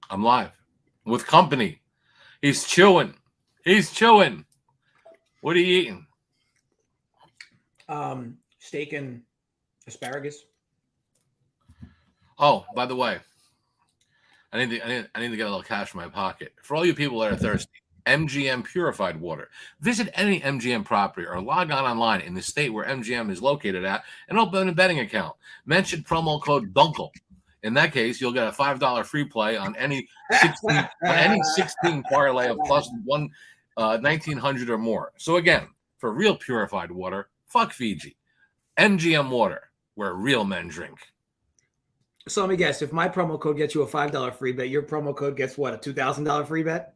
I'm live with company. He's chewing. He's chewing. What are you eating? Steak and asparagus. Oh, by the way, I need to get a little cash from my pocket. For all you people that are thirsty, MGM purified water. Visit any MGM property or log on online in the state where MGM is located at and open a betting account. Mention promo code DUNKLE. In that case, you'll get a $5 free play on any 16 parlay of plus 1900 or more. So again, for real purified water, fuck Fiji. MGM water, where real men drink. So let me guess. If my promo code gets you a $5 free bet, your promo code gets what, a $2,000 free bet?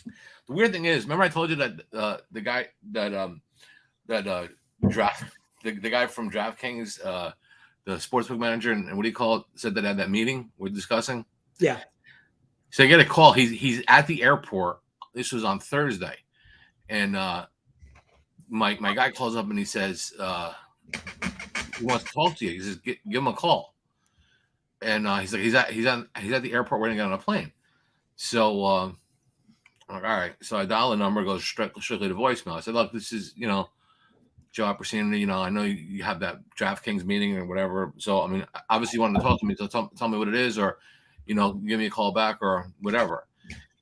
The weird thing is, remember I told you that the guy that draft the guy from DraftKings, the sportsbook manager, and what do you call it, said that at that meeting we're discussing. Yeah. So I get a call. He's at the airport. This was on Thursday, and my guy calls up and he says he wants to talk to you. He says give him a call, and he's like he's at the airport waiting on a plane. So I'm like, all right. So I dial the number, goes strictly to voicemail. I said, look, this is Joe Opportunity. I know you have that DraftKings meeting or whatever. So I mean, obviously you wanted to talk to me. So tell me what it is, or give me a call back or whatever.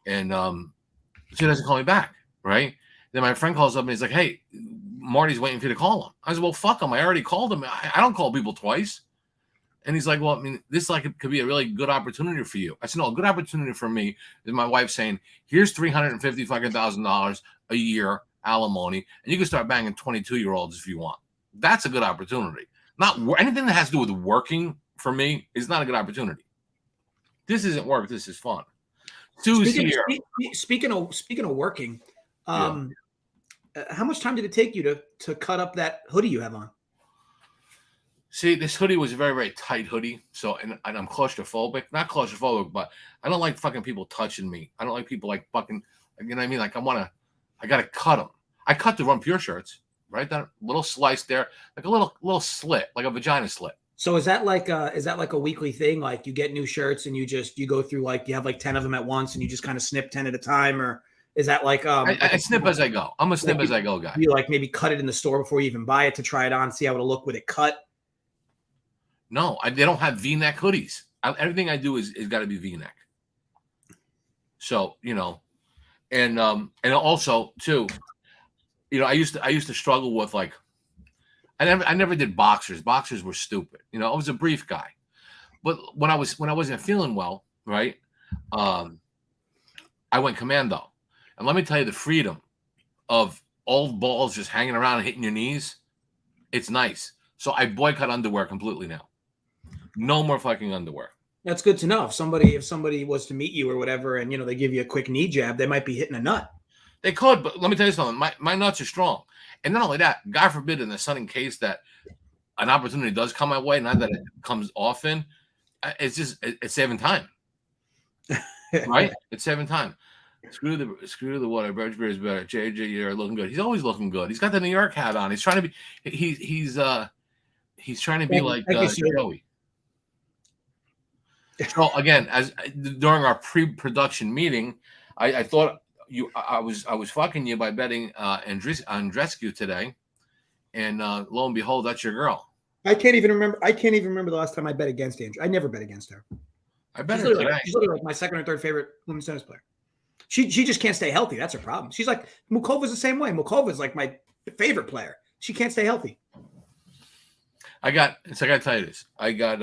And she doesn't call me back, right? Then my friend calls up and he's like, hey, Marty's waiting for you to call him. I said, well, fuck him. I already called him. I don't call people twice. And he's like, well, I mean, this could be a really good opportunity for you. I said, no, a good opportunity for me is my wife saying, here's $350,000 a year alimony, and you can start banging 22-year-olds if you want. That's a good opportunity. Not anything that has to do with working for me is not a good opportunity. This isn't work. This is fun. Speaking of working, how much time did it take you to cut up that hoodie you have on? See, this hoodie was a very, very tight hoodie. So, and I'm claustrophobic. Not claustrophobic, but I don't like fucking people touching me. I don't like people like fucking, you know what I mean? Like I got to cut them. I cut the Run Pure shirts, right? That little slice there, like a little slit, like a vagina slit. So is that like a weekly thing? Like you get new shirts and you go through, like you have like 10 of them at once and you just kind of snip 10 at a time, or is that like I snip as I go. I'm a snip as I go guy. You like maybe cut it in the store before you even buy it to try it on, see how it'll look with it cut? No, they don't have V-neck hoodies. Everything I do is got to be V-neck. So and also too, I used to struggle with like, I never did boxers. Boxers were stupid. I was a brief guy, but when I wasn't feeling well, right, I went commando, and let me tell you, the freedom of old balls just hanging around and hitting your knees, it's nice. So I boycott underwear completely now. No more fucking underwear. That's good to know. If somebody was to meet you or whatever, and they give you a quick knee jab, they might be hitting a nut. They could, but let me tell you something. My nuts are strong, and not only that, God forbid, in the sudden case that an opportunity does come my way, not that it comes often, it's saving time, right? It's saving time. Screw the water. Birch beer is better. JJ, you're looking good. He's always looking good. He's got the New York hat on. He's trying to be. He's trying to be like Joey. So again, as during our pre-production meeting, I thought I was fucking you by betting Andrescu today, and lo and behold, that's your girl. I can't even remember the last time I bet against Andrew. I never bet against her. I bet her today. She's literally like my second or third favorite women's tennis player. She just can't stay healthy. That's her problem. She's like Mukova's the same way. Mukova's like my favorite player. She can't stay healthy. I got to tell you this. I got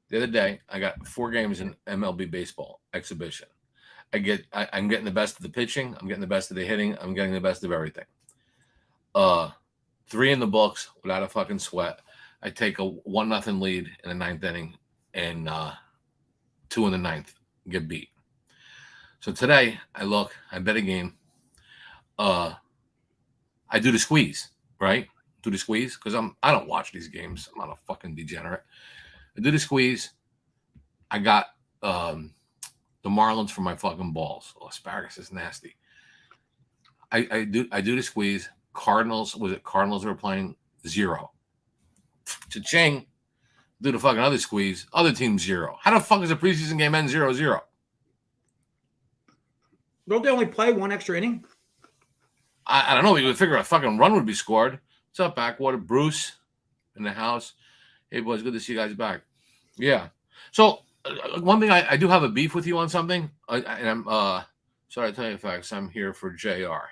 the other day, I got 4 games in MLB baseball exhibition. I'm getting the best of the pitching. I'm getting the best of the hitting. I'm getting the best of everything. 3 in the books without a fucking sweat. I take a 1-0 lead in the 9th inning, and 2 in the 9th get beat. So today I bet a game. I do the squeeze, right? Do the squeeze because I don't watch these games. I'm not a fucking degenerate. I do the squeeze. I got the Marlins for my fucking balls. Oh, asparagus is nasty. I do the squeeze. Cardinals were playing 0. Cha-ching. do the fucking other squeeze. Other team 0. How the fuck is a preseason game end 0-0? Don't they only play one extra inning? I don't know. We would figure a fucking run would be scored. What's up, Backwater? Bruce in the house. Hey, boys, good to see you guys back. Yeah. So one thing I do have a beef with you on something, and I'm sorry to tell you facts. I'm here for JR,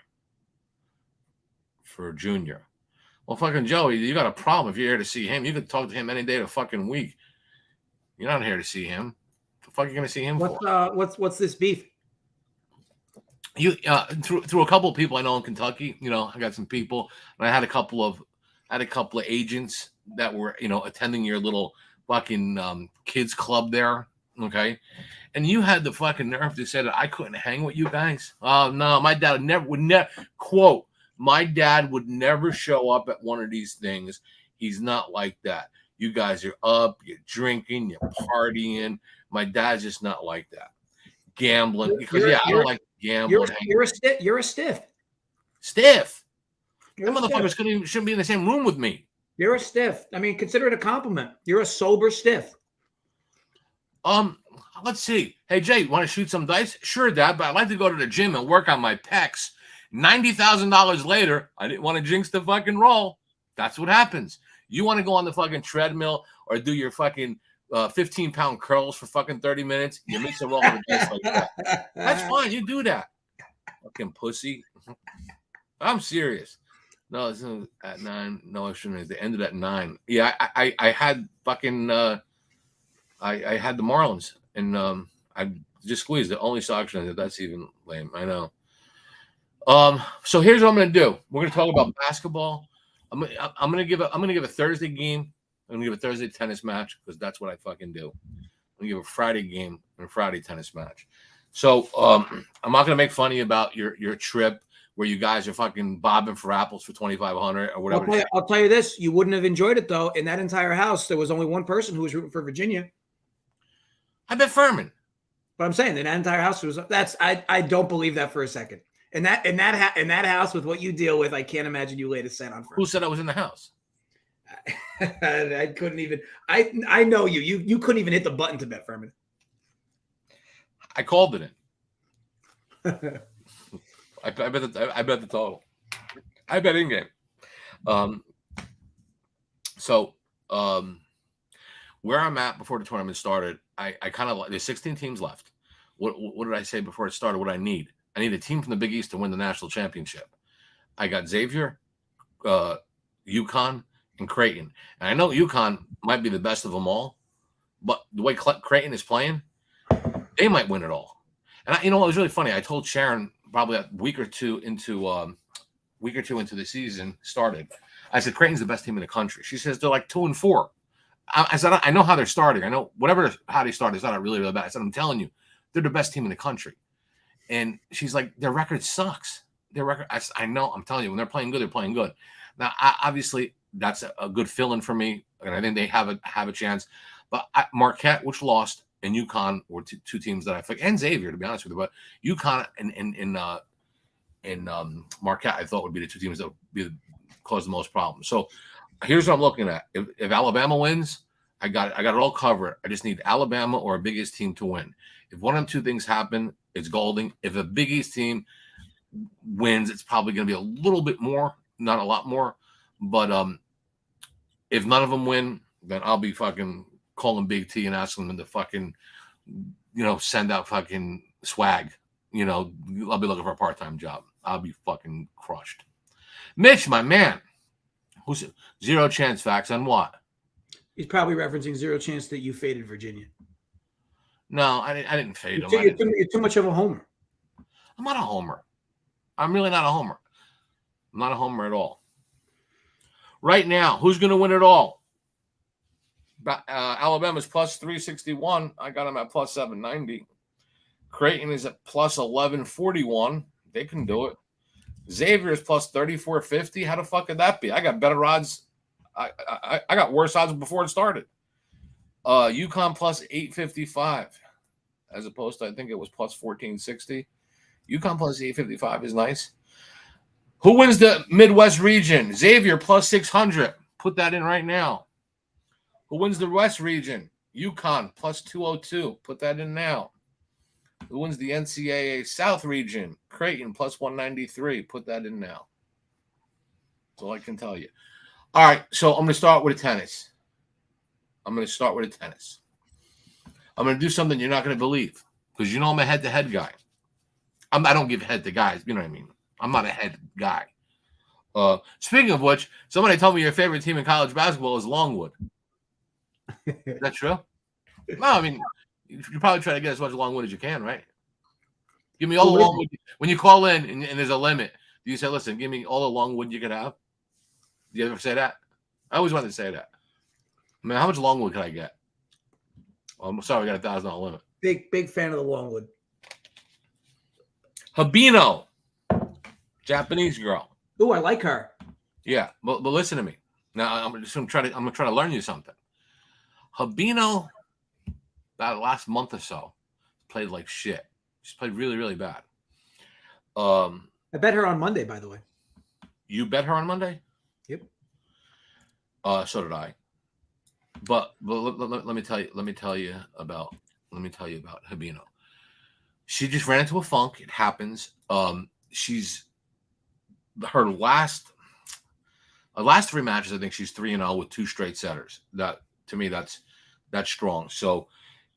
for Junior. Well, fucking Joey, you got a problem if you're here to see him. You could talk to him any day of the fucking week. You're not here to see him. What the fuck are you going to see him for? What's this beef? You through a couple of people I know in Kentucky. I got some people, and I had a couple of agents that were attending your little fucking kids club there. Okay, and you had the fucking nerve to say that I couldn't hang with you guys. Oh no, my dad would never quote. My dad would never show up at one of these things. He's not like that. You guys are up, you're drinking, you're partying. My dad's just not like that. Gambling. Because, I don't like gambling. You're a stiff. Stiff? That motherfuckers shouldn't be in the same room with me. You're a stiff. I mean, consider it a compliment. You're a sober stiff. Let's see. Hey, Jay, want to shoot some dice? Sure, Dad, but I'd like to go to the gym and work on my pecs. $90,000 later, I didn't want to jinx the fucking roll. That's what happens. You want to go on the fucking treadmill or do your fucking 15-pound curls for fucking 30 minutes? You mix a roll with dice like that. That's fine. You do that. Fucking pussy. I'm serious. No, it's at 9. No, I shouldn't. They ended at 9. Yeah, I had fucking I had the Marlins, and I just squeezed the only Sox. That's even lame. I know. So here's what I'm gonna do. We're gonna talk about basketball. I'm gonna give a Thursday game. I'm gonna give a Thursday tennis match because that's what I fucking do. I'm gonna give a Friday game and a Friday tennis match. So I'm not gonna make funny about your trip where you guys are fucking bobbing for apples for 2,500 or whatever. I'll tell you this: you wouldn't have enjoyed it though. In that entire house, there was only one person who was rooting for Virginia. I bet Furman. But I'm saying in that entire house I don't believe that for a second. In that house with what you deal with, I can't imagine you laid a cent on Furman. Who said I was in the house? I couldn't even. I know you. You couldn't even hit the button to bet Furman. I called it in. I bet the total. I bet in game. So where I'm at before the tournament started, I kind of there's 16 teams left. What did I say before it started? What I need a team from the Big East to win the national championship. I got Xavier, UConn, and Creighton. And I know UConn might be the best of them all, but the way Creighton is playing, they might win it all. And it was really funny. I told Sharon probably a week or two into the season started. I said Creighton's the best team in the country. She says they're like 2-4. I said I know how they're starting. I know how they started. It's not really bad. I said I'm telling you, they're the best team in the country. And she's like, their record sucks. I know. I'm telling you, when they're playing good, they're playing good. Now, obviously, that's a good fill-in for me, and I think they have a chance. But Marquette, which lost, and UConn were two teams that I think, and Xavier, to be honest with you. But UConn and Marquette, I thought would be the two teams that would cause the most problems. So here's what I'm looking at. If Alabama wins, I got it all covered. I just need Alabama or a Big East team to win. If one of them two things happen, it's golden. If a Big East team wins, it's probably going to be a little bit more, not a lot more. But if none of them win, then I'll be fucking calling Big T and asking them to fucking, send out fucking swag. I'll be looking for a part-time job. I'll be fucking crushed. Mitch, my man. Who's zero chance facts on what? He's probably referencing zero chance that you faded Virginia. No, I didn't fade them. You're too much of a homer. I'm not a homer. I'm really not a homer. I'm not a homer at all. Right now, who's going to win it all? Alabama's plus 361. I got them at plus 790. Creighton is at plus 1141. They can do it. Xavier is plus 3450. How the fuck could that be? I got better odds. I got worse odds before it started. UConn plus 855, as opposed to I think it was plus 1460. UConn plus 855 is nice. Who wins the Midwest region? Xavier plus 600. Put that in right now. Who wins the West region? UConn plus 202. Put that in now. Who wins the NCAA South region? Creighton plus 193. Put that in now. That's all I can tell you. All right, so I'm going to start with tennis. I'm going to do something you're not going to believe because you know I'm a head-to-head guy. I don't give head to guys. You know what I mean? I'm not a head guy. Speaking of which, somebody told me your favorite team in college basketball is Longwood. Is that true? No, I mean, you probably try to get as much Longwood as you can, right? Give me all the Longwood. When you call in and there's a limit, do you say, listen, give me all the Longwood you can have? Do you ever say that? I always wanted to say that. I mean, how much Longwood can I get? Well, I'm sorry, we got $1,000 limit. Big fan of the Longwood. Habino, Japanese girl. Oh, I like her. Yeah, but listen to me. Now I'm gonna try to learn you something. Habino, that last month or so, played like shit. She's played really, really bad. I bet her on Monday, by the way. You bet her on Monday? Yep. So did I. But let me tell you about Habino. She just ran into a funk. It happens. She's her last 3 matches. I think she's 3-0 with 2 straight setters. That to me, that's strong. So,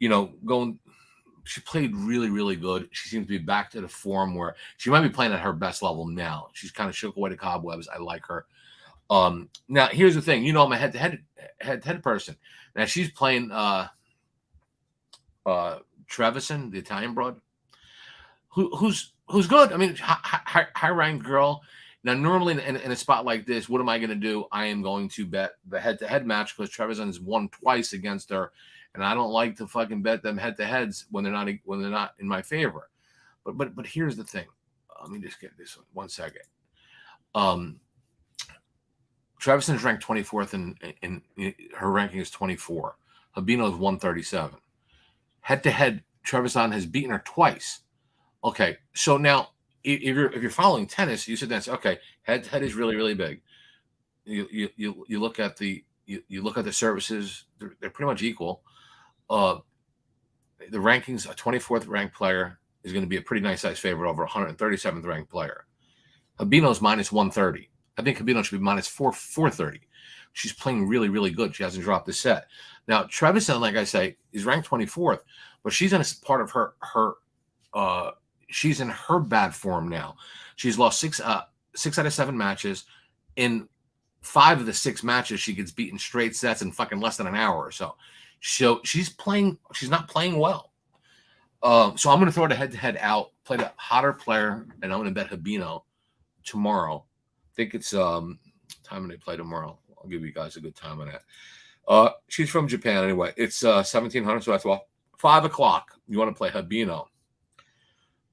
she played really, really good. She seems to be back to the form where she might be playing at her best level now. She's kind of shook away the cobwebs. I like her. Now here's the thing. I'm a head-to-head person. Now she's playing Trevisan, the Italian broad, who's good. I mean, high-ranked girl. Now, normally in a spot like this, what am I going to do? I am going to bet the head-to-head match because Trevisan's won twice against her, and I don't like to fucking bet them head-to-heads when they're not in my favor. But here's the thing. Let me just get this one second. Trevisan's ranked 24th, in her ranking is 24. Habino is 137. Head-to-head, Trevisan has beaten her twice. Okay, so now if you're following tennis, you sit there and say, okay, head-to-head is really, really big. You look at the services; they're pretty much equal. The rankings, a 24th ranked player is going to be a pretty nice size favorite over a 137th ranked player. Habino's minus 130. I think Habino should be minus 430. She's playing really, really good. She hasn't dropped a set. Now, Trevisan, like I say, is ranked 24th, but she's in a part of her she's in her bad form now. She's lost 6 out of 7 matches. In 5 of the 6 matches, she gets beaten straight sets in fucking less than an hour or so. So she's not playing well. So I'm going to throw the head-to-head out, play the hotter player, and I'm going to bet Habino tomorrow. I think it's time when they play tomorrow. I'll give you guys a good time on that. She's from Japan anyway. It's 1700, so that's 5 o'clock. You want to play Habino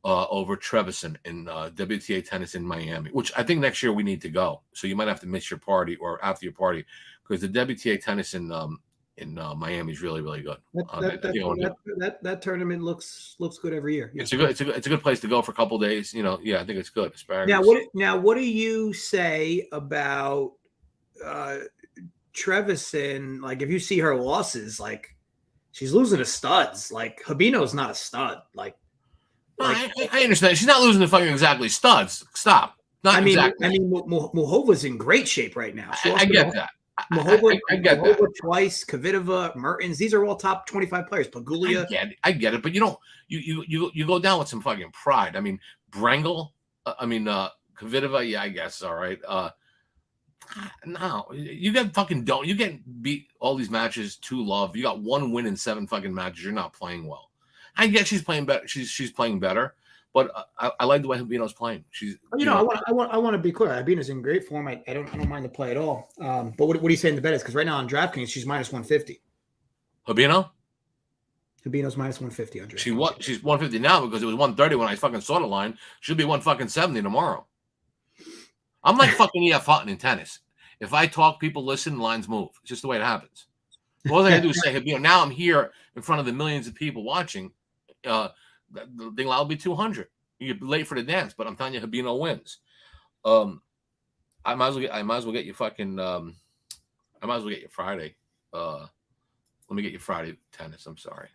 over Trevisan in WTA tennis in Miami, which I think next year we need to go. So you might have to miss your party or after your party because the WTA tennis in Miami is really, really good. That tournament looks good every year. Yes. It's a good place to go for a couple of days. Yeah, I think it's good. Asparagus. Now what do you say about Trevisan? Like, if you see her losses, like she's losing to studs. Like Habino's not a stud. I understand. She's not losing to fucking exactly studs. Stop. Exactly. Muhova's in great shape right now. I get that. I get that. Twice, Kvitova, Mertens. These are all top 25 players. Paguglia. I get it. But you go down with some fucking pride. I mean, Brengel. Kvitova. Yeah, I guess. All right. No, you get beat all these matches 2-love. You got 1 win in 7 fucking matches. You're not playing well. I get she's playing better. She's playing better. But I like the way Habino's playing. I want to be clear. Habino's in great form. I don't mind the play at all. But what are you saying the bet is? Because right now on DraftKings she's minus 150. Habino's minus 150 on DraftKings. She's 150 now because it was 130 when I fucking saw the line. She'll be 170 tomorrow. I'm like fucking E.F. Hutton in tennis. If I talk, people listen, lines move. It's just the way it happens. All I gotta do is say Habino. Now I'm here in front of the millions of people watching. The thing will be 200. You're late for the dance, but I'm telling you, Habino wins. I might as well get you fucking. I might as well get you Friday. Let me get you Friday tennis. I'm sorry.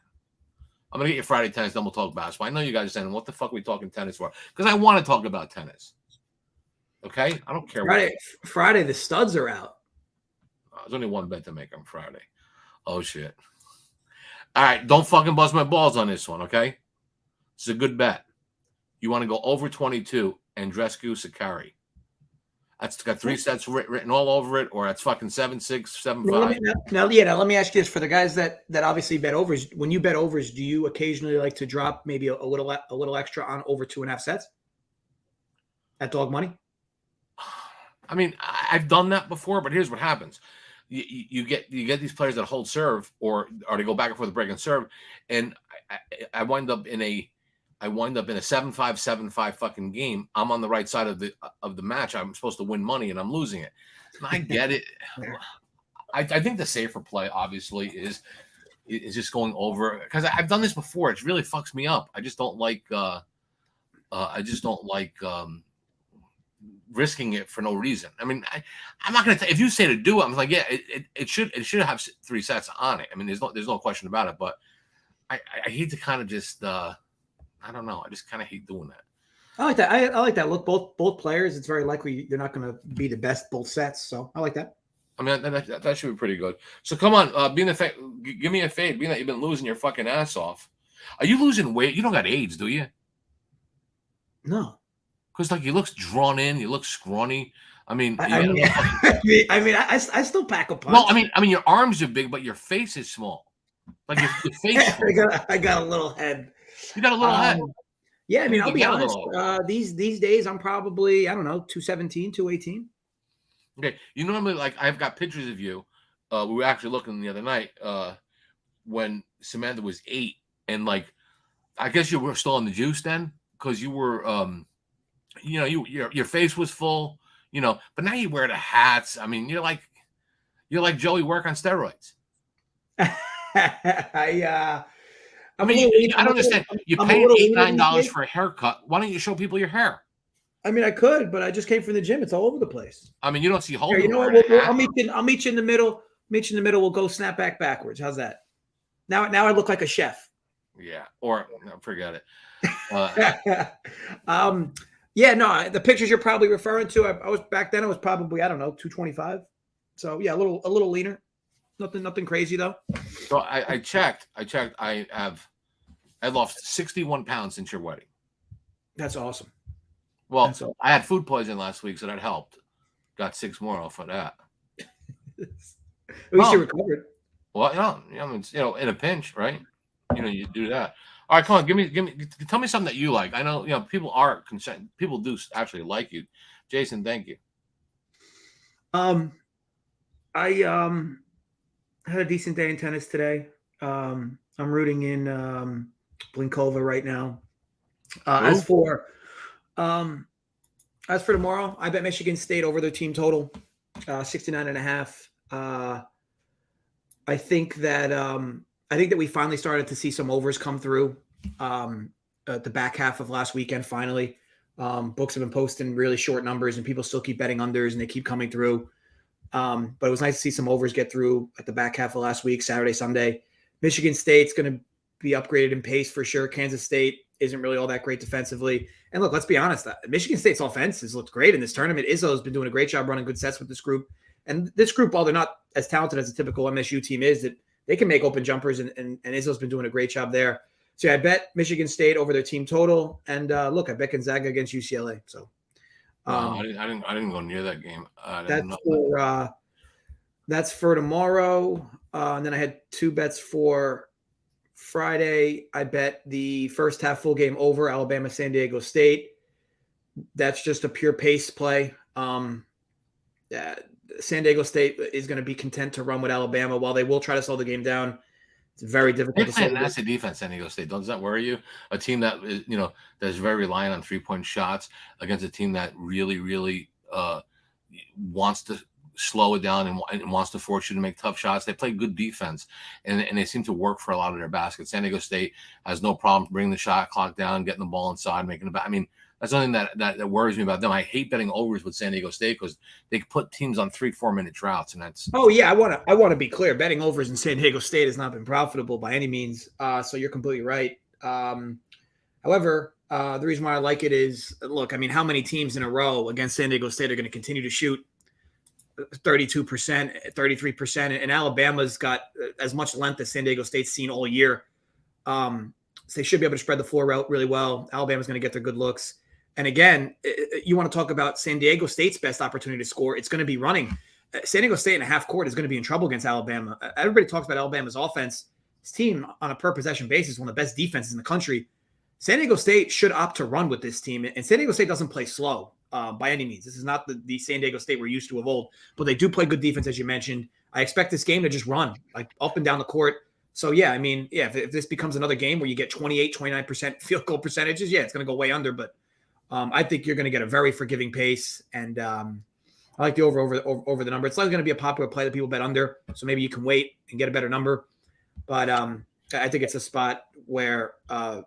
I'm going to get you Friday tennis, then we'll talk basketball. I know you guys are saying, what the fuck are we talking tennis for? Because I want to talk about tennis. Okay? I don't care Friday, the studs are out. There's only one bet to make on Friday. Oh, shit. All right. Don't fucking bust my balls on this one, okay? It's a good bet. You want to go over 22 Andreescu Sakari. That's got 3 sets written all over it, or that's fucking 7-6, 7-5. Now, let me ask you this: for the guys that obviously bet overs, when you bet overs, do you occasionally like to drop maybe a little extra on over 2.5 sets at dog money? I mean, I've done that before, but here's what happens: you get these players that hold serve, or they go back and forth the break and serve, and I wind up in a 7-5, 7-5 fucking game. I'm on the right side of the match. I'm supposed to win money, and I'm losing it. And I get it. I think the safer play, obviously, is just going over, because I've done this before. It really fucks me up. I just don't like. Risking it for no reason. I mean, I'm not gonna. If you say to do it, I'm like, yeah, it should have 3 sets on it. I mean, there's no question about it. But I hate to kind of just. I don't know. I just kind of hate doing that. I like that. I like that. Look, both players, it's very likely they're not going to be the best both sets. So I like that. I mean, that should be pretty good. So come on, give me a fade. Being that you've been losing your fucking ass off, are you losing weight? You don't got AIDS, do you? No, because like you look drawn in, you look scrawny. I mean, I still pack a punch. Well, I mean, your arms are big, but your face is small. Like your face. I got a little head. You got a little head. Yeah, I mean, I'll be honest. These days, I'm probably, I don't know, 217, 218. Okay, you normally, like, I've got pictures of you. We were actually looking the other night when Samantha was 8, and like, I guess you were still on the juice then, because you were, your face was full, but now you wear the hats. I mean, you're like Joey Work on steroids. I mean, I don't understand. You pay $8-9 for a haircut. Why don't you show people your hair? I mean, I could, but I just came from the gym. It's all over the place. I mean, you don't see Holden. You know what? I'll meet you in the middle. Meet you in the middle. We'll go snap backwards. How's that? Now I look like a chef. Yeah, or no, forget it. Yeah, no. The pictures you're probably referring to. I was back then. I was probably, I don't know, 225. So yeah, a little leaner. Nothing crazy though. So I checked. I lost 61 pounds since your wedding. That's awesome. Well, I had food poisoning last week, so that helped. Got 6 more off of that. At least you recovered. Well, I mean, in a pinch, right? You do that. All right, come on, tell me something that you like. I know, people are concerned. People do actually like you. Jason, thank you. I had a decent day in tennis today. I'm rooting in Blinkova right now. As for tomorrow, I bet Michigan State over their team total, 69.5. I think that we finally started to see some overs come through at the back half of last weekend. Finally, books have been posting really short numbers, and people still keep betting unders, and they keep coming through. But it was nice to see some overs get through at the back half of last week, Saturday, Sunday. Michigan State's going to be upgraded in pace for sure. Kansas State isn't really all that great defensively. And look, let's be honest. Michigan State's offense has looked great in this tournament. Izzo's been doing a great job running good sets with this group. And this group, while they're not as talented as a typical MSU team is, that they can make open jumpers, and Izzo's been doing a great job there. So yeah, I bet Michigan State over their team total. And look, I bet Gonzaga against UCLA. So I didn't go near that game. That's for tomorrow. And then I had 2 bets for Friday. I bet the first half full game over Alabama, San Diego State. That's just a pure pace play. San Diego State is going to be content to run with Alabama. While they will try to slow the game down, it's very difficult. They play a nasty defense, San Diego State. Does that worry you? A team that is, that's very reliant on 3-point shots against a team that really, really wants to slow it down and wants to force you to make tough shots. They play good defense, and they seem to work for a lot of their baskets. San Diego State has no problem bringing the shot clock down, getting the ball inside, making it back. I mean, That's something that worries me about them. I hate betting overs with San Diego State because they put teams on 3-4 minute droughts, and that's. Oh yeah, I want to be clear. Betting overs in San Diego State has not been profitable by any means. So you're completely right. However, the reason why I like it is, look, I mean, how many teams in a row against San Diego State are going to continue to shoot 32%, 33%, and Alabama's got as much length as San Diego State's seen all year. So they should be able to spread the floor out really well. Alabama's going to get their good looks. And again, you want to talk about San Diego State's best opportunity to score. It's going to be running. San Diego State in a half court is going to be in trouble against Alabama. Everybody talks about Alabama's offense. This team on a per possession basis is one of the best defenses in the country. San Diego State should opt to run with this team. And San Diego State doesn't play slow by any means. This is not the San Diego State we're used to of old, but they do play good defense, as you mentioned. I expect this game to just run like up and down the court. So, yeah, I mean, yeah, if this becomes another game where you get 28, 29% field goal percentages, yeah, it's going to go way under. But I think you're going to get a very forgiving pace. And I like the over the number. It's likely going to be a popular play that people bet under. So maybe you can wait and get a better number. But I think it's a spot where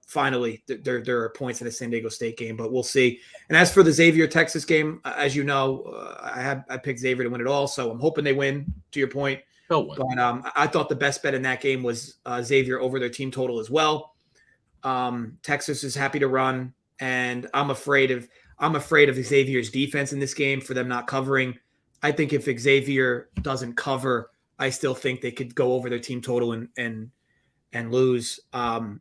finally there are points in a San Diego State game, but we'll see. And as for the Xavier Texas game, as you know, I picked Xavier to win it all, so I'm hoping they win. To your point, They'll win. But I thought the best bet in that game was Xavier over their team total as well. Texas is happy to run, and I'm afraid of Xavier's defense in this game for them not covering. I think if Xavier doesn't cover, I still think they could go over their team total and lose.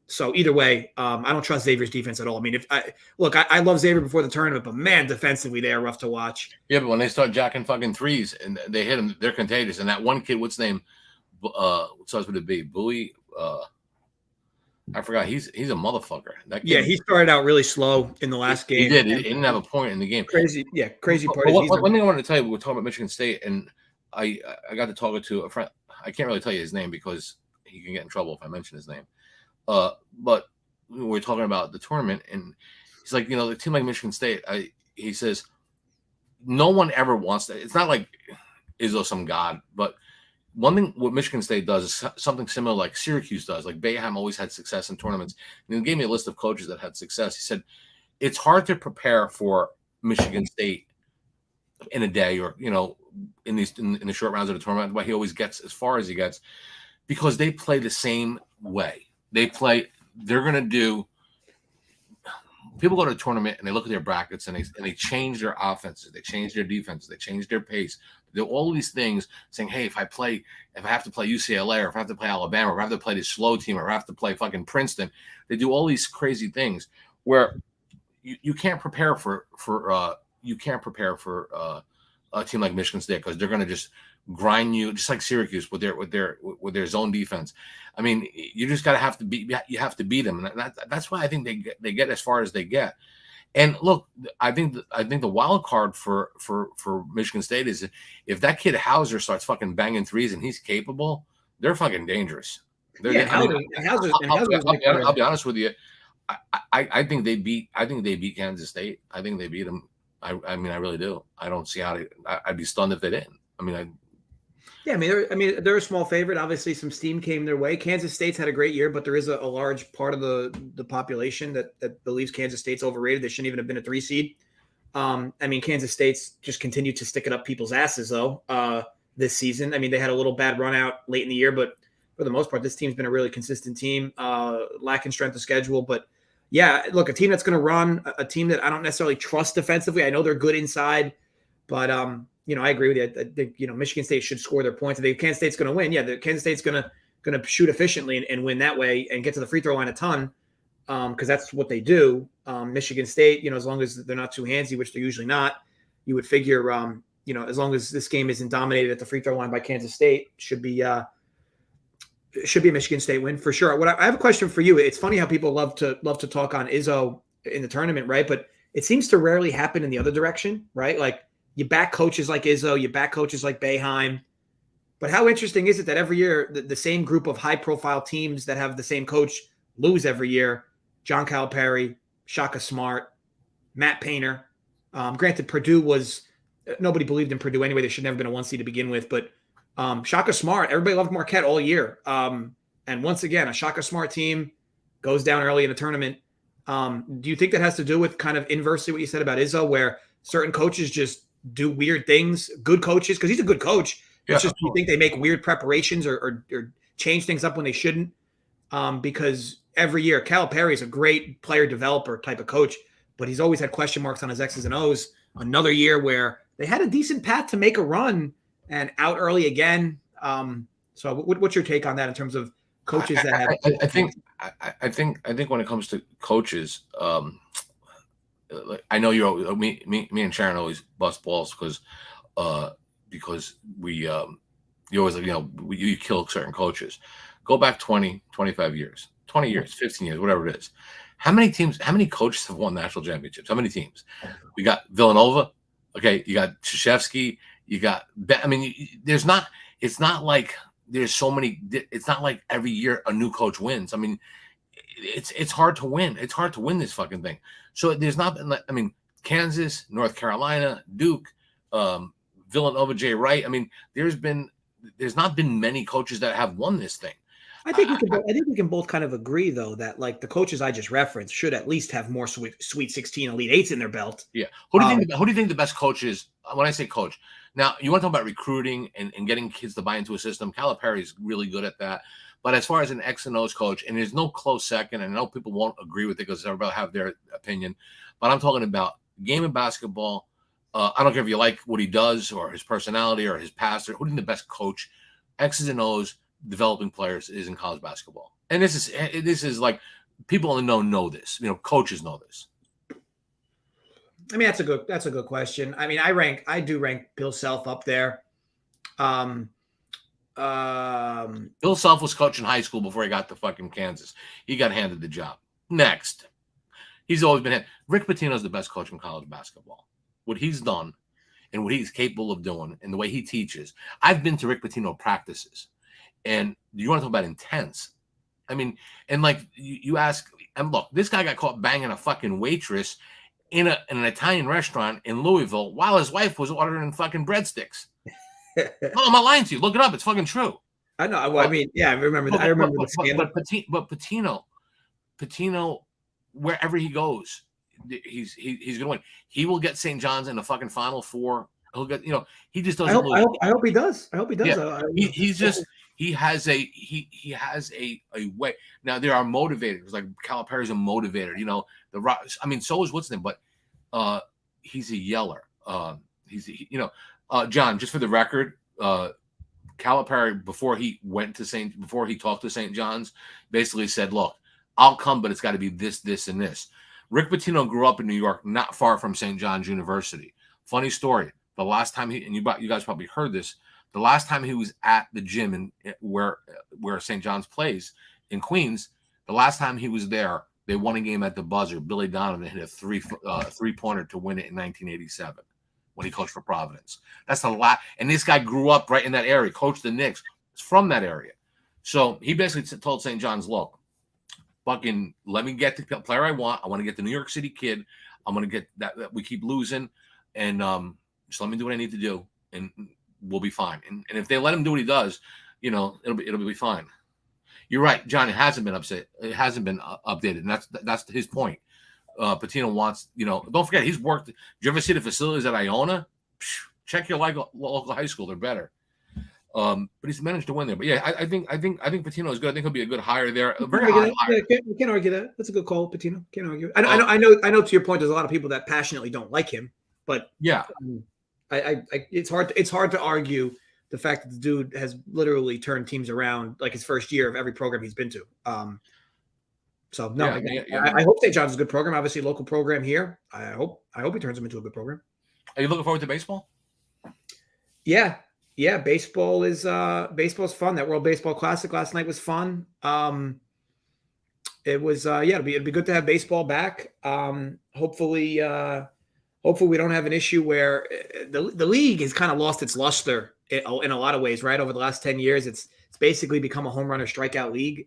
So either way, I don't trust Xavier's defense at all. I mean, I love Xavier before the tournament, but man, defensively they are rough to watch. Yeah, but when they start jacking fucking threes and they hit them, they're contagious. And that one kid, what's his name? What size would it be? Bowie. I forgot. He's a motherfucker. That kid, yeah, he started out really slow in the last game. He did. He didn't have a point in the game. Crazy part. One thing I wanted to tell you, we're talking about Michigan State, and I got to talk to a friend. I can't really tell you his name because he can get in trouble if I mention his name. But we're talking about the tournament, and he's like, the team like Michigan State, he says, no one ever wants that. It's not like Izzo some god, but one thing what Michigan State does is something similar like Syracuse does. Like Boeheim always had success in tournaments. And he gave me a list of coaches that had success. He said, it's hard to prepare for Michigan State in a day or, in the short rounds of the tournament, why he always gets as far as he gets, because they play the same way. They're going to do. People go to a tournament and they look at their brackets and they change their offenses, they change their defenses, they change their pace. They do all these things saying, hey, if I have to play UCLA, or if I have to play Alabama, or if I have to play this slow team, or I have to play fucking Princeton, they do all these crazy things where you can't prepare for a team like Michigan State, because they're going to just grind you, just like Syracuse with their zone defense. I mean, you just have to beat them, and that's why I think they get as far as they get. And look, I think the wild card for Michigan State is if that kid Hauser starts fucking banging threes and he's capable, they're fucking dangerous. I'll be honest with you. I think they beat Kansas State. I think they beat them. I mean, I really do. I don't see how I'd be stunned if they didn't. They're a small favorite. Obviously, some steam came their way. Kansas State's had a great year, but there is a large part of the population that believes Kansas State's overrated. They shouldn't even have been a 3 seed. Kansas State's just continued to stick it up people's asses, though, this season. I mean, they had a little bad run out late in the year, but for the most part, this team's been a really consistent team, lacking strength of schedule. But, yeah, look, a team that's going to run, a team that I don't necessarily trust defensively. I know they're good inside, but I agree with you. I think, Michigan State should score their points. I think Kansas State's going to win. Yeah, the Kansas State's going to shoot efficiently and win that way and get to the free throw line a ton, because that's what they do. Michigan State, as long as they're not too handsy, which they're usually not, you would figure, as long as this game isn't dominated at the free throw line by Kansas State, should be a Michigan State win for sure. I have a question for you. It's funny how people love to talk on Izzo in the tournament, right? But it seems to rarely happen in the other direction, right? Like, you back coaches like Izzo, you back coaches like Boeheim. But how interesting is it that every year the same group of high-profile teams that have the same coach lose every year? John Calipari, Shaka Smart, Matt Painter. Granted, Purdue nobody believed in Purdue anyway. They should never have been a 1 seed to begin with. But Shaka Smart, everybody loved Marquette all year. And once again, a Shaka Smart team goes down early in the tournament. Do you think that has to do with kind of inversely what you said about Izzo, where certain coaches just do weird things, good coaches, because he's a good coach. It's Yeah, just, of you course. think they make weird preparations or change things up when they shouldn't? Because every year, Calipari is a great player developer type of coach, but he's always had question marks on his X's and O's. Another year where they had a decent path to make a run and out early again. So what's your take on that in terms of coaches that have? I think I think when it comes to coaches, I know you me and Sharon always bust balls because we you always you kill certain coaches. Go back 20, 25 years, 20 years, 15 years, whatever it is. How many coaches have won national championships? How many teams? We got Villanova. Okay, you got Krzyzewski. You got. I mean, there's not. It's not like there's so many. It's not like every year a new coach wins. I mean, it's hard to win. It's hard to win this fucking thing. So there's not been. I mean, Kansas, North Carolina, Duke, Villanova, Jay Wright. I mean, there's not been many coaches that have won this thing. I think we can both kind of agree, though, that like the coaches I just referenced should at least have more Sweet 16 Elite Eights in their belt. Yeah. Who do you think the best coach is? When I say coach, now you want to talk about recruiting and getting kids to buy into a system. Calipari is really good at that. But as far as an X and O's coach, and there's no close second, and I know people won't agree with it because everybody have their opinion, but I'm talking about game of basketball. I don't care if you like what he does or his personality or his past. Who do you think the best coach, X's and O's, developing players is in college basketball? And this is like people in the know this. Coaches know this. I mean, that's a good question. I mean, I do rank Bill Self up there. Bill Self was coaching high school before he got to fucking Kansas. He got handed the job. Next. He's always been Rick Pitino's the best coach in college basketball. What he's done and what he's capable of doing and the way he teaches. I've been to Rick Pitino practices. And you want to talk about intense? I mean, and like you ask, and look, this guy got caught banging a fucking waitress in an Italian restaurant in Louisville while his wife was ordering fucking breadsticks. No, I'm not lying to you. Look it up. It's fucking true. I know. Well, I mean, yeah, I remember that. I remember the scandal. But Pitino, wherever he goes, he's going to win. He will get St. John's in the fucking Final Four. He'll get, he just doesn't. I hope he does. I hope he does. Yeah. He has a way. Now there are motivators like Calipari's a motivator. I mean, so is what's his name, but he's a yeller. John, just for the record, Calipari before he talked to St. John's, basically said, "Look, I'll come, but it's got to be this, this, and this." Rick Pitino grew up in New York, not far from St. John's University. Funny story. The last time you guys probably heard this. The last time he was at the gym where St. John's plays in Queens, the last time he was there, they won a game at the buzzer. Billy Donovan hit a three-pointer to win it in 1987 when he coached for Providence. That's a lot. And this guy grew up right in that area, coached the Knicks. It's from that area. So he basically told St. John's, look, fucking let me get the player I want. I want to get the New York City kid. I'm going to get that we keep losing. And just let me do what I need to do. And we'll be fine. And if they let him do what he does, it'll be fine. You're right, John. It hasn't been upset. It hasn't been updated, and that's his point. Pitino wants, don't forget he's worked. Did you ever see the facilities at Iona? Check your local high school; they're better. But he's managed to win there. But yeah, I think Pitino is good. I think he'll be a good hire there. A very high hire. We can't argue that. That's a good call, Pitino. Can't argue. I know. To your point, there's a lot of people that passionately don't like him, but yeah. It's hard to argue the fact that the dude has literally turned teams around like his first year of every program he's been to. I hope St. John's is a good program. Obviously, local program here. I hope he turns them into a good program. Are you looking forward to baseball? Yeah. Baseball's fun. That World Baseball Classic last night was fun. It was it'd be good to have baseball back. Hopefully we don't have an issue where the league has kind of lost its luster in a lot of ways, right? Over the last 10 years, it's basically become a home run or strikeout league.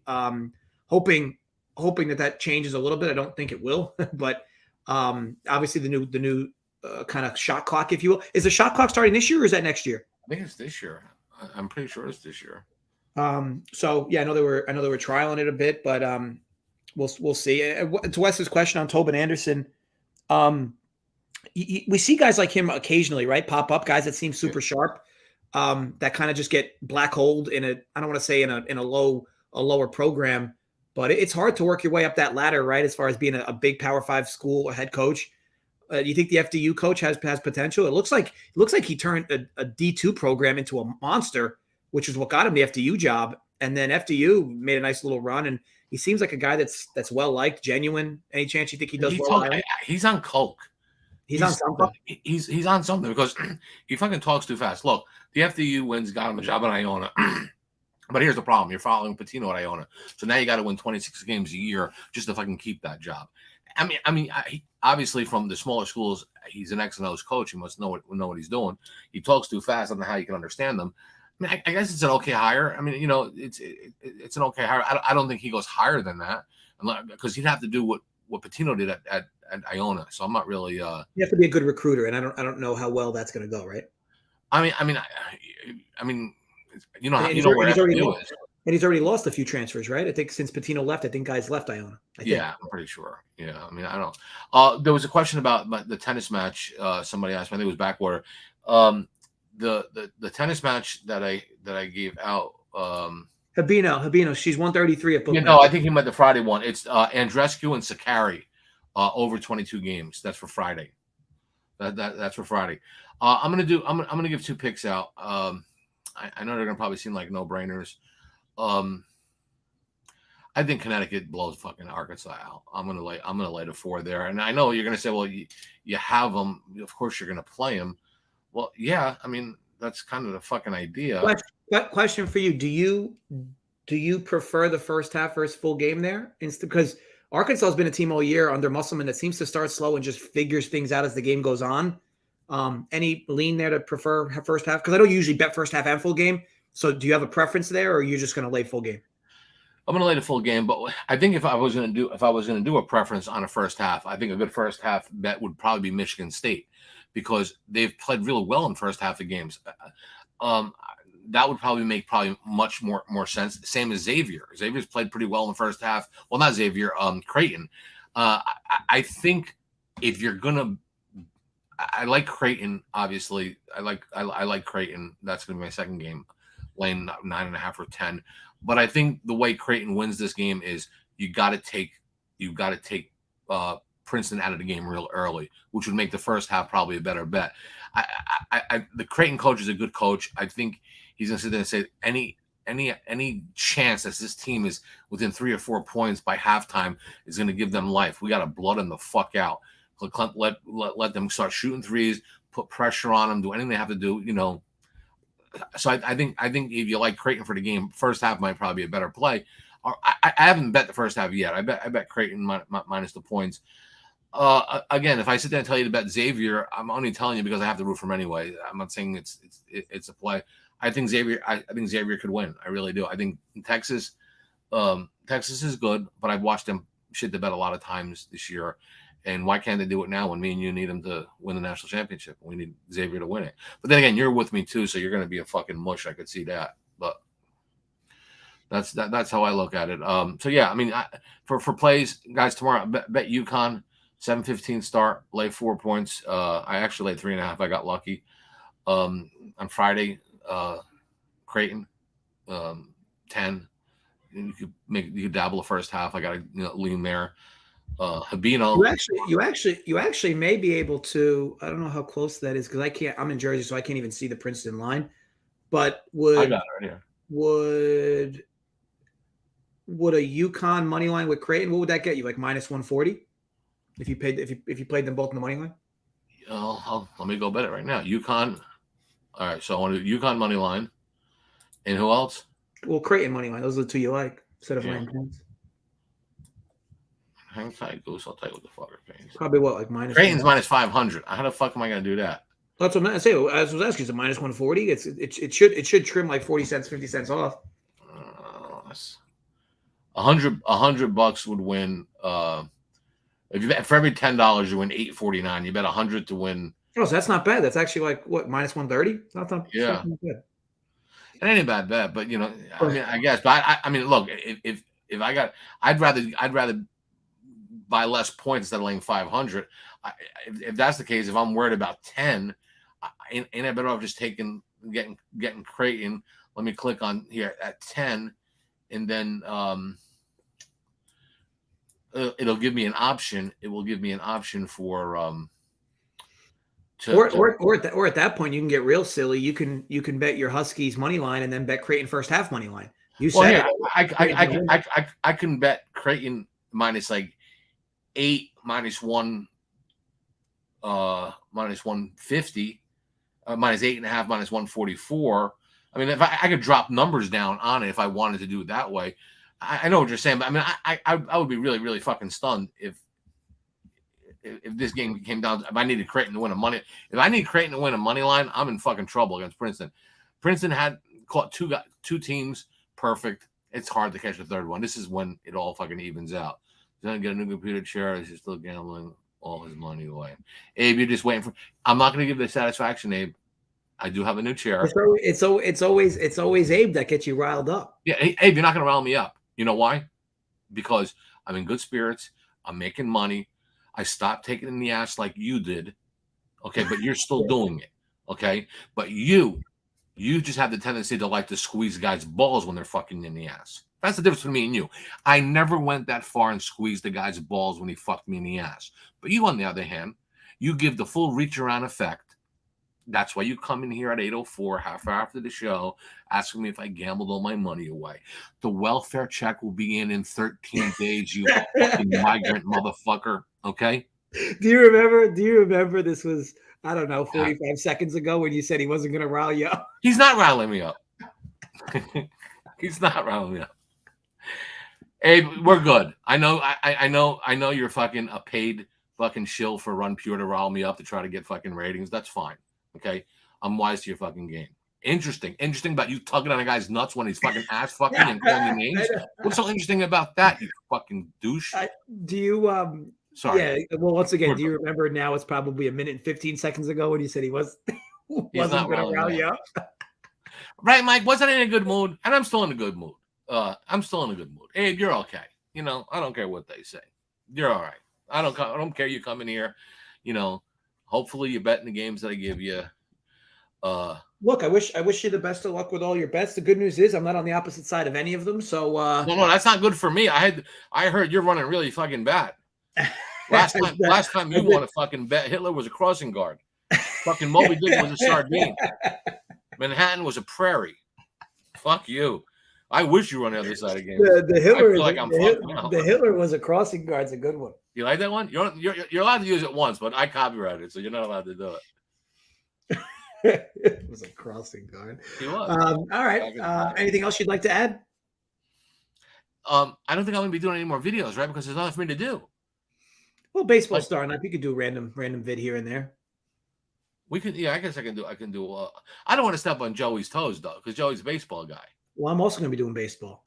Hoping that changes a little bit. I don't think it will, but obviously the new kind of shot clock, if you will. Is the shot clock starting this year or is that next year? I think it's this year. I'm pretty sure it's this year. So yeah, I know they were trialing it a bit, but We'll see. To Wes's question on Tobin Anderson, um, we see guys like him occasionally, right? Pop up guys that seem super sharp, that kind of just get black holed in a. I don't want to say in a lower program, but it's hard to work your way up that ladder, right? As far as being a big Power 5 school or head coach. Do you think the FDU coach has potential? It looks like he turned a D2 program into a monster, which is what got him the FDU job. And then FDU made a nice little run, and he seems like a guy that's well liked, genuine. Any chance you think he does well? He's on coke. He's on something. He's on something because he fucking talks too fast. Look, the FDU wins, got him a job at Iona. But here's the problem: you're following Pitino at Iona, so now you got to win 26 games a year just to fucking keep that job. Obviously from the smaller schools, he's an X and O's coach. He must know what he's doing. He talks too fast. I don't know how you can understand them. I mean, I guess it's an okay hire. I mean, it's an okay hire. I don't think he goes higher than that because he'd have to do what Pitino did at Iona. So I'm not really. You have to be a good recruiter, and I don't know how well that's going to go, right? I mean, you know where FDU is. And he's already lost a few transfers, right? I think since Pitino left, I think guys left Iona. Yeah, I'm pretty sure. Yeah, I mean, I don't. There was a question about the tennis match. Somebody asked me. I think it was Backwater. The tennis match that I gave out. Habino. She's 133 at book. I think he meant the Friday one. It's Andrescu and Sakari, over 22 games. That's for Friday. That's for Friday. I'm gonna give 2 picks out. I know they're gonna probably seem like no brainers. I think Connecticut blows fucking Arkansas out. I'm gonna lay the 4 there. And I know you're gonna say, well, you have them. Of course, you're gonna play them. Well, yeah. I mean, that's kind of the fucking idea. Question for you: Do you prefer the first half versus full game there? Because Arkansas has been a team all year under Musselman that seems to start slow and just figures things out as the game goes on. Any lean there to prefer first half? Because I don't usually bet first half and full game. So do you have a preference there, or are you just going to lay full game? I'm going to lay the full game, but I think if I was going to do a preference on a first half, I think a good first half bet would probably be Michigan State because they've played really well in the first half of games. That would probably make much more sense. Same as Xavier. Xavier's played pretty well in the first half. Well, not Xavier, Creighton. I think if you're gonna, I like Creighton. Obviously, I like Creighton. That's gonna be my second game, laying 9.5 or 10. But I think the way Creighton wins this game is you got to take Princeton out of the game real early, which would make the first half probably a better bet. The Creighton coach is a good coach. I think he's going to sit there and say any chance that this team is within 3 or 4 points by halftime is going to give them life. We got to blood them the fuck out. Let them start shooting threes, put pressure on them, do anything they have to do. So I think if you like Creighton for the game, first half might probably be a better play. I haven't bet the first half yet. I bet Creighton minus the points. Again, if I sit there and tell you to bet Xavier, I'm only telling you because I have to root for him anyway. I'm not saying it's a play. I think Xavier could win. I really do. I think Texas is good, but I've watched them shit the bet a lot of times this year. And why can't they do it now when me and you need them to win the national championship? We need Xavier to win it. But then again, you're with me too, so you're going to be a fucking mush. I could see that. But that's how I look at it. So yeah, I mean, for plays, guys, tomorrow bet UConn 7:15 start, lay 4 points. I actually laid 3.5. I got lucky. On Friday, Creighton 10. You could dabble the first half. I got to lean there. Habino. You actually may be able to. I don't know how close that is because I'm in Jersey, so I can't even see the Princeton line. But I got it right here. Would a UConn money line with Creighton? What would that get you? Like minus 140 if you played them both in the money line. Let me go bet it right now. UConn. All right, so I want to do UConn money line, and who else? Well, Creighton money line. Those are the two you like instead of laying points. Hang tight, Goose. I'll tell you what the fucker pays. Probably what, like minus. Creighton's minus 500. How the fuck am I going to do that? That's what I'm saying. I was asking, is it minus 140? It should trim like 40 cents, 50 cents off. $100 would win. If you bet for every $10, you win $8.49. You bet 100 to win. Oh, so that's not bad. That's actually like what, minus 130? Yeah. It ain't a bad bet, but I mean, I guess. But I mean, look, if if I got, I'd rather buy less points instead of laying 500. If that's the case, if I'm worried about 10, ain't I better off just getting Creighton? Let me click on here at 10, and then it'll give me an option. It will give me an option for or at that point you can get real silly. You can bet your Huskies money line and then bet Creighton first half money line. You said I can bet Creighton minus like 8 minus 1 minus 150 minus 8.5 minus 144. I mean, if I could drop numbers down on it if I wanted to do it that way. I know what you're saying, but I mean, I would be really, really fucking stunned if this game came down. If I needed Creighton to win if I need Creighton to win a money line, I'm in fucking trouble against Princeton. Princeton had caught two teams perfect. It's hard to catch a third one. This is when it all fucking evens out. He's gonna get a new computer chair. He's still gambling all his money away. Abe, you're just waiting for. I'm not gonna give the satisfaction, Abe. I do have a new chair. It's always Abe that gets you riled up. Yeah, Abe, you're not gonna rile me up. You know why? Because I'm in good spirits. I'm making money. I stopped taking it in the ass like you did. Okay, but you're still doing it. Okay, but you just have the tendency to like to squeeze guys' balls when they're fucking in the ass. That's the difference between me and you. I never went that far and squeezed the guy's balls when he fucked me in the ass. But you, on the other hand, you give the full reach around effect. That's why you come in here at 8:04, half hour after the show, asking me if I gambled all my money away. The welfare check will be in 13 days, you fucking migrant motherfucker. Okay? Do you remember this was, I don't know, 45 seconds ago when you said he wasn't going to rile you up? He's not riling me up. He's not riling me up. Hey, we're good. I know you're fucking a paid fucking shill for Run Pure to rile me up to try to get fucking ratings. That's fine. Okay? I'm wise to your fucking game. Interesting about you tugging on a guy's nuts when he's fucking ass fucking and calling you names. What's so interesting about that, you fucking douche? Do you Sorry. Yeah, well, once again, do you remember now it's probably a minute and 15 seconds ago when you said he wasn't going to rile you up? Right, Mike, wasn't in a good mood, and I'm still in a good mood. I'm still in a good mood. Abe, you're okay. You know, I don't care what they say. You're all right. I don't care you come in here. You know, hopefully you bet in the games that I give you. Look, I wish you the best of luck with all your bets. The good news is I'm not on the opposite side of any of them. So no, that's not good for me. I heard you're running really fucking bad. Last time you won a fucking bet, Hitler was a crossing guard. Fucking Moby Dick was a sardine. Manhattan was a prairie. Fuck you. I wish you were on the other side of the game. The Hitler was a crossing guard. It's a good one. You like that one? You're allowed to use it once, but I copyrighted it, so you're not allowed to do it. It was a crossing guard. He was. All right. Anything else you'd like to add? I don't think I'm going to be doing any more videos, right? Because there's nothing for me to do. Well, baseball's starting up. You could do random vid here and there. We could, yeah. I guess I can do. I don't want to step on Joey's toes though, because Joey's a baseball guy. Well, I'm also going to be doing baseball.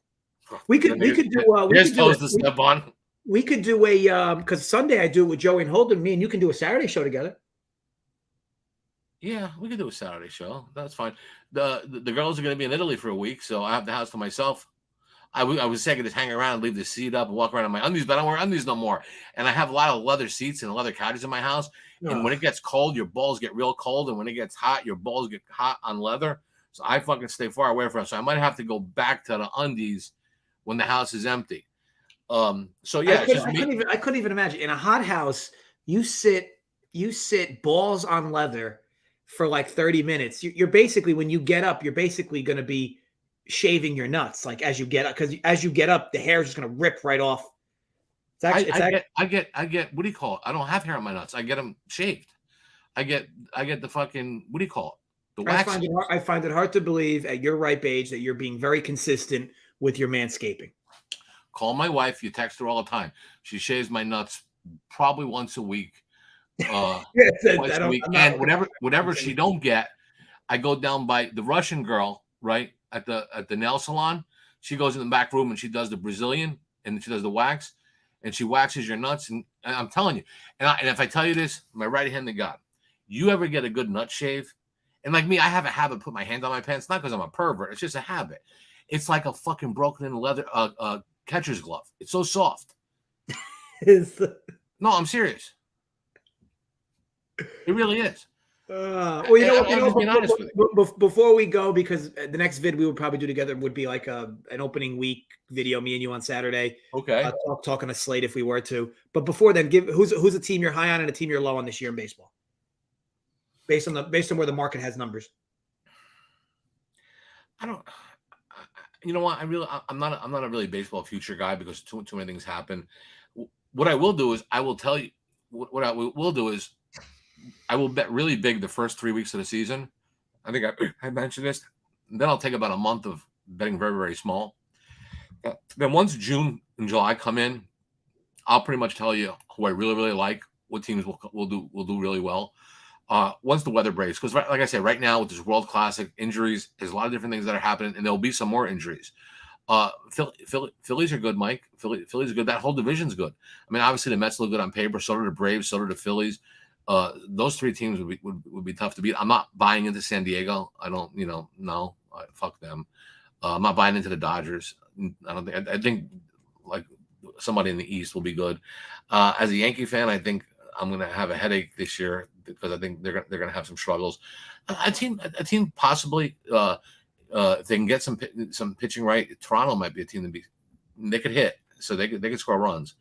We could do. Step on. We could do a because Sunday I do it with Joey and Holden. Me and you can do a Saturday show together. Yeah, we could do a Saturday show. That's fine. The girls are going to be in Italy for a week, so I have the house to myself. I was saying to just hang around, leave the seat up, and walk around in my undies, but I don't wear undies no more. And I have a lot of leather seats and leather couches in my house. And when it gets cold, your balls get real cold. And when it gets hot, your balls get hot on leather. So I fucking stay far away from it. So I might have to go back to the undies when the house is empty. So yeah, I couldn't even imagine in a hot house. You sit balls on leather for like 30 minutes. You're basically, when you get up, you're basically going to be shaving your nuts. Like as you get up, because as you get up, the hair is just going to rip right off. I get what do you call it? I don't have hair on my nuts. I get them shaved. I get the fucking, what do you call it? The wax. I find it hard to believe at your ripe age that you're being very consistent with your manscaping. Call my wife. You text her all the time. She shaves my nuts probably once a week. Twice a week. And whatever she don't get, I go down by the Russian girl, right, at the nail salon. She goes in the back room and she does the Brazilian and she does the wax. And she waxes your nuts, and I'm telling you. And if I tell you this, my right hand to God, you ever get a good nut shave? And like me, I have a habit of putting my hand on my pants, not because I'm a pervert. It's just a habit. It's like a fucking broken in leather catcher's glove. It's so soft. Is No, I'm serious. It really is. well, I'm just being honest with you. before we go, because the next vid we would probably do together would be like an opening week video, me and you on Saturday. Okay. Talking a slate if we were to. But before then, give who's a team you're high on and a team you're low on this year in baseball, based on where the market has numbers. I don't. You know what? I'm not a really baseball future guy because too many things happen. What I will do is I will tell you what I will do is I will bet really big the first 3 weeks of the season. I think I mentioned this. Then I'll take about a month of betting very, very small. Then once June and July come in, I'll pretty much tell you who I really, really like, what teams will do really well. Once the weather breaks, because like I said, right now with this World Classic injuries, there's a lot of different things that are happening, and there'll be some more injuries. Phillies are good, Mike. Phillies are good. That whole division's good. I mean, obviously the Mets look good on paper. So do the Braves. So do the Phillies. Those three teams would be tough to beat. I'm not buying into San Diego. I don't, no, fuck them. I'm not buying into the Dodgers. I think like somebody in the East will be good. As a Yankee fan, I think I'm going to have a headache this year because I think they're going to have some struggles. A team possibly if they can get some pitching right, Toronto might be a team they could hit, so they could score runs.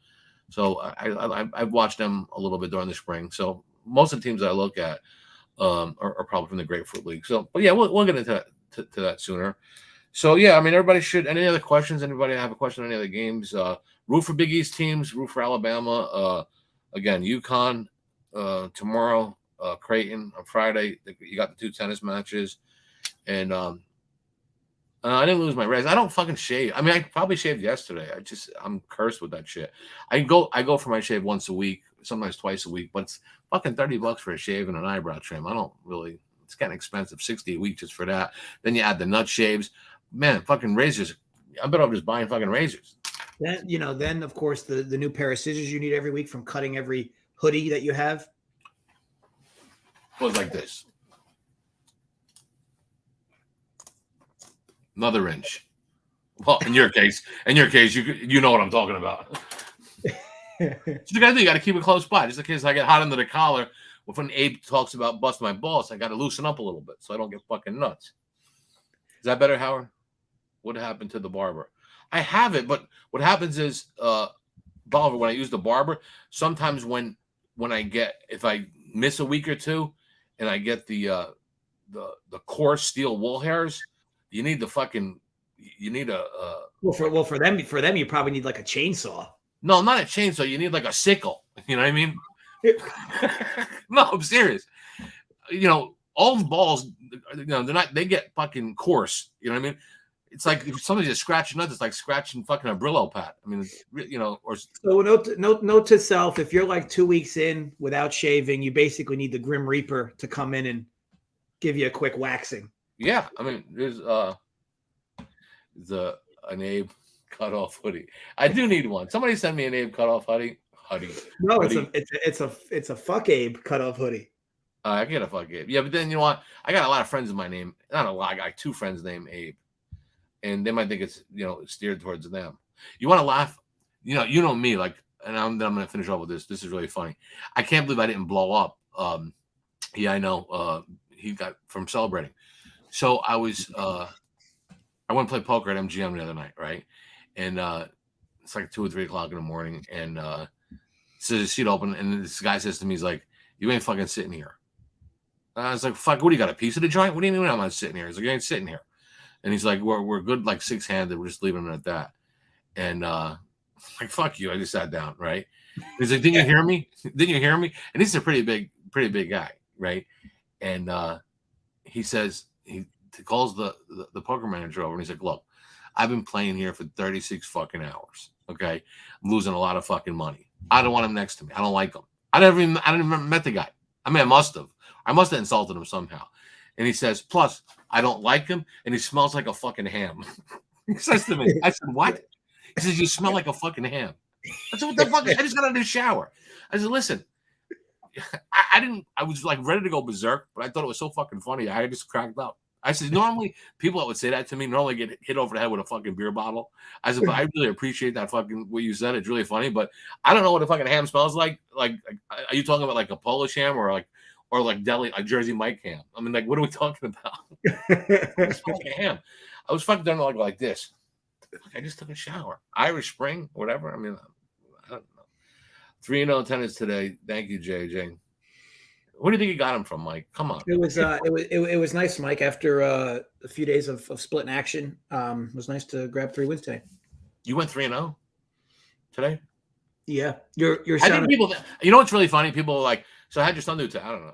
So I've watched them a little bit during the spring. So most of the teams that I look at are probably from the Grapefruit League. So, but yeah, we'll get into that sooner. So yeah, I mean, everybody should. Any other questions? Anybody have a question on any other games? Root for Big East teams. Root for Alabama. Again, UConn tomorrow. Creighton on Friday. You got the 2 tennis matches, and I didn't lose my razor. I don't fucking shave. I mean, I probably shaved yesterday. I'm cursed with that shit. I go for my shave once a week, sometimes twice a week, but it's fucking $30 for a shave and an eyebrow trim. I don't really. It's getting expensive, $60 a week just for that. Then you add the nut shaves. Man, fucking razors. I bet I'm just buying fucking razors. Then of course the new pair of scissors you need every week from cutting every hoodie that you have. Goes like this. Another inch. Well, in your case, you know what I'm talking about. So you got to keep it close by, just in case I get hot under the collar. When Abe talks about bust my balls, I got to loosen up a little bit so I don't get fucking nuts. Is that better, Howard? What happened to the barber? I have it, but what happens is, Bolivar, when I use the barber, sometimes when if I miss a week or two, and I get the coarse steel wool hairs, you need a for them you probably need like a chainsaw. No, not a chainsaw. You need like a sickle. You know what I mean? No, I'm serious. All the balls, they get fucking coarse. You know what I mean? It's like if somebody's just scratching nuts, it's like scratching fucking a Brillo pad. I mean, or so note to self: if you're like 2 weeks in without shaving, you basically need the Grim Reaper to come in and give you a quick waxing. Yeah, I mean, there's an Abe cutoff hoodie. I do need one. Somebody send me an Abe cutoff hoodie. No, it's a fuck Abe cutoff hoodie. I get a fuck Abe. Yeah, but then you know what? I got a lot of friends in my name. Not a lot. I got 2 friends named Abe, and they might think it's steered towards them. You want to laugh? You know me. Like, and I'm going to finish off with this. This is really funny. I can't believe I didn't blow up. Yeah, I know. He got from celebrating. So I was. I went to play poker at MGM the other night, right? And it's like 2 or 3 o'clock in the morning, and so the seat open, and this guy says to me, he's like, "You ain't fucking sitting here." And I was like, "Fuck, what do you got, a piece of the joint? What do you mean I'm not sitting here?" He's like, "You ain't sitting here." And he's like, "We're good, like 6-handed. We're just leaving it at that." And like, "Fuck you." I just sat down, right? He's like, "Didn't you hear me? Didn't you hear me?" And he's a pretty big guy, right? And he says he calls the poker manager over, and he's like, "Look, I've been playing here for 36 fucking hours. Okay, I'm losing a lot of fucking money. I don't want him next to me. I don't like him. I didn't even met the guy. I mean, I must have insulted him somehow." And he says, "Plus, I don't like him, and he smells like a fucking ham." He says to me, I said, "What?" He says, "You smell like a fucking ham." I said, "What the fuck?" I just got out of the shower. I said, "Listen, I was like ready to go berserk, but I thought it was so fucking funny. I just cracked up. I said, normally people that would say that to me normally get hit over the head with a fucking beer bottle. I said, but I really appreciate that fucking what you said. It's really funny, but I don't know what a fucking ham smells like. Like, are you talking about like a Polish ham or like deli, like Jersey Mike ham? I mean, like, what are we talking about? It smelled like a ham. I was fucking done like this. I just took a shower. Irish Spring, whatever. I mean, I don't know. 3-0 tennis today. Thank you, JJ. Where do you think you got him from, Mike? Come on. It was nice, Mike. After a few days of splitting action, it was nice to grab 3 wins today. You went 3-0 today. Yeah, you're. I think people. You know what's really funny? People are like, "So how'd your son do today?" I don't know.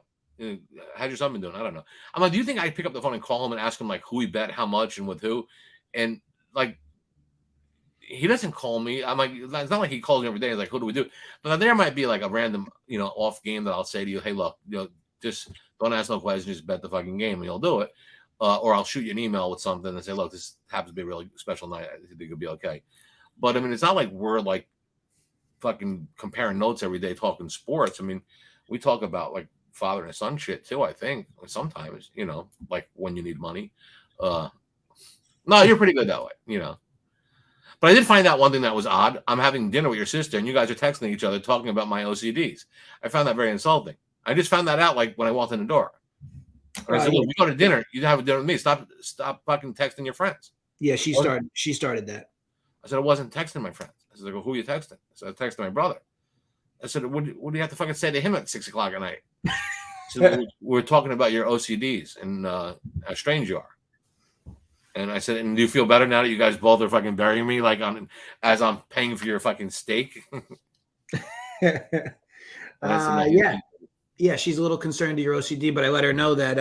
How'd your son been doing? I don't know. I'm like, do you think I pick up the phone and call him and ask him like who he bet, how much, and with who? And like, he doesn't call me. I'm like, it's not like he calls me every day. He's like, who do we do? But there might be like a random, off game that I'll say to you, hey, look, just don't ask no questions, just bet the fucking game and you'll do it. Or I'll shoot you an email with something and say, look, this happens to be a really special night. I think it'll be okay. But I mean, it's not like we're like fucking comparing notes every day talking sports. I mean, we talk about like father and son shit too, I think. Sometimes, like when you need money. No, you're pretty good that way, But I did find out one thing that was odd. I'm having dinner with your sister, and you guys are texting each other talking about my OCDs. I found that very insulting. I just found that out like when I walked in the door. And I said, "Look, we go to dinner. You have a dinner with me. Stop fucking texting your friends." Yeah, she started that. I said, "I wasn't texting my friends." I said, "Well, who are you texting?" I said, "I texted my brother." I said, "What do you have to fucking say to him at 6:00 at night?" So we're talking about your OCDs and how strange you are. And I said, and do you feel better now that you guys both are fucking burying me like as I'm paying for your fucking steak? Yeah, she's a little concerned to your OCD, but I let her know that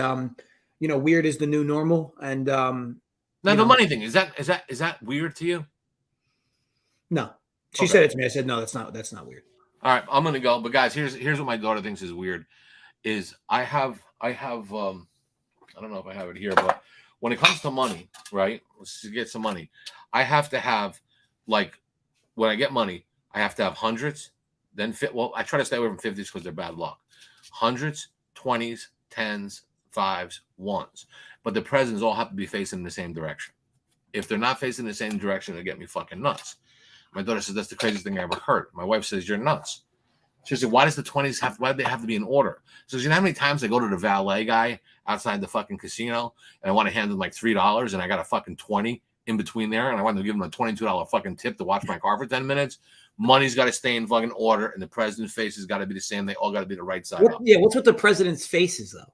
weird is the new normal. And now the money thing, is that weird to you? No. She said it to me. I said, no, that's not weird. All right, I'm gonna go. But guys, here's what my daughter thinks is weird. Is I have I don't know if I have it here, but when it comes to money, right? Let's get some money. I have to have, like, when I get money, I have to have hundreds, then I try to stay away from 50s because they're bad luck. Hundreds, 20s, 10s, 5s, 1s. But the presents all have to be facing the same direction. If they're not facing the same direction, it'll get me fucking nuts. My daughter says, that's the craziest thing I ever heard. My wife says, you're nuts. She said, why do the 20s why do they have to be in order? So you know how many times I go to the valet guy outside the fucking casino and I want to hand him like $3 and I got a fucking 20 in between there and I want to give him a $22 fucking tip to watch my car for 10 minutes. Money's got to stay in fucking order and the president's face has got to be the same. They all got to be the right side up. Yeah, what's with the president's faces though?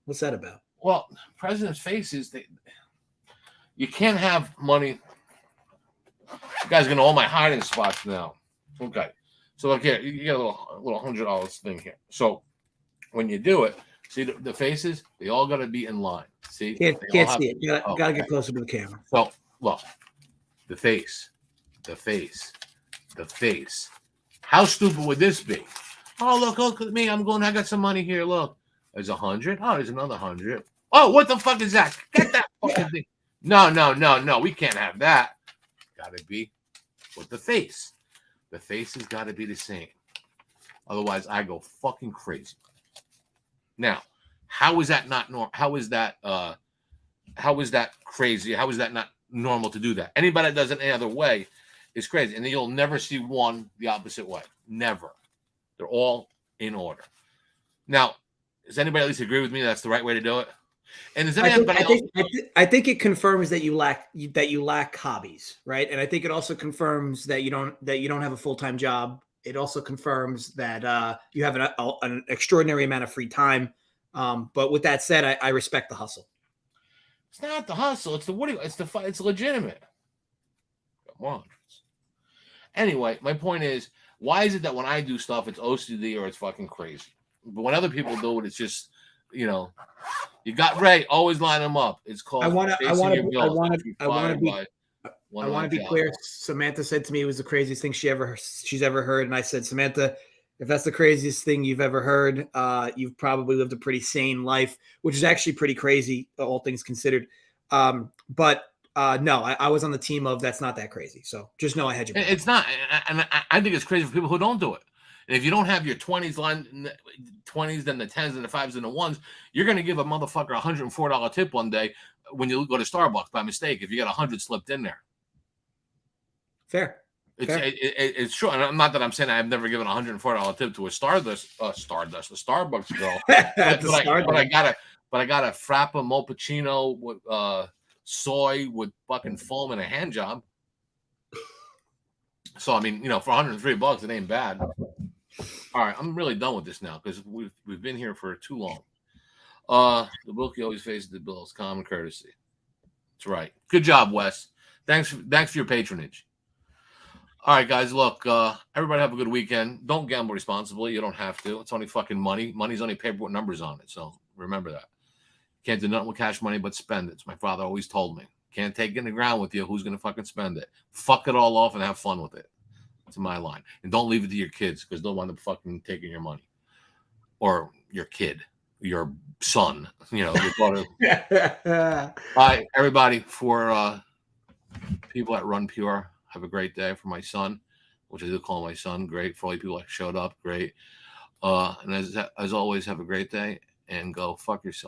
What's that about? Well, president's faces, you can't have money. You guys are going to all my hiding spots now. Okay. So look here, you get a little $100 thing here. So when you do it, see the faces, they all got to be in line. See, can't see it. You gotta get closer to the camera. So look, the face. How stupid would this be? Oh, look at me. I got some money here. Look, there's 100. Oh, there's another 100. Oh, what the fuck is that? Get that fucking thing. No. We can't have that. Got to be with the face. The face has got to be the same. Otherwise, I go fucking crazy. Now, how is that not normal? How is that crazy? How is that not normal to do that? Anybody that does it any other way is crazy. And then you'll never see one the opposite way. Never. They're all in order. Now, does anybody at least agree with me that's the right way to do it? And does anybody I think it confirms that you lack hobbies, right? And I think it also confirms that you don't have a full-time job. It also confirms that you have an extraordinary amount of free time. But with that said, I respect the hustle. It's not the hustle. It's legitimate. Come on. Anyway, my point is, why is it that when I do stuff, it's OCD or it's fucking crazy? But when other people do it, it's just, you got Ray, always line them up. It's called. I want to be clear. Samantha said to me it was the craziest thing she's ever heard, and I said, Samantha, if that's the craziest thing you've ever heard, you've probably lived a pretty sane life, which is actually pretty crazy, all things considered. But no, I was on the team of that's not that crazy. So just know I had you. It's not, and I think it's crazy for people who don't do it. And if you don't have your 20s line, 20s, then the 10s and the 5s and the 1s, you're going to give a motherfucker $104 tip one day when you go to Starbucks by mistake if you got 100 slipped in there. Fair. It's true. And not that I'm saying I've never given a $104 tip to a Starbucks girl. but I got a frappa mochaccino with soy with fucking foam and a hand job. So I mean, for $103, it ain't bad. All right, I'm really done with this now because we've been here for too long. The bookie always faces the bills. Common courtesy. That's right. Good job, Wes. Thanks for your patronage. All right, guys. Look, everybody have a good weekend. Don't gamble responsibly. You don't have to. It's only fucking money. Money's only paper with numbers on it. So remember that. Can't do nothing with cash money but spend it. My father always told me. Can't take it in the ground with you. Who's gonna fucking spend it? Fuck it all off and have fun with it. That's my line. And don't leave it to your kids because they'll wind up fucking taking your money. Or your kid, your son, your daughter. All right, everybody, for people that run Pure, have a great day. For my son, which I do call my son, great. For all you people that showed up, great. And as always, have a great day and go fuck yourself.